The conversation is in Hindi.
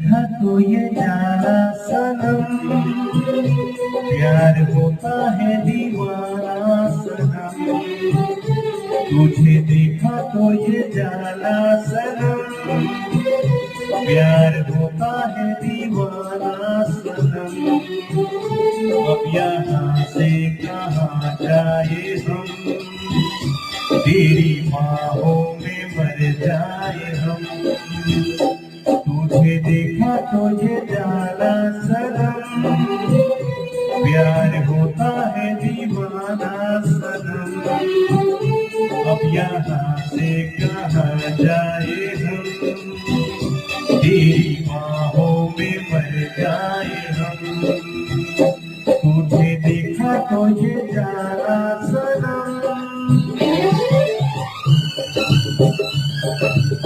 देखा तो ये जाना सनम, प्यार होता है दीवाना सनम। तुझे देखा तो ये जाना सनम, प्यार होता है दीवाना सनम। अब यहाँ से कहाँ जाए हम, तेरी माँ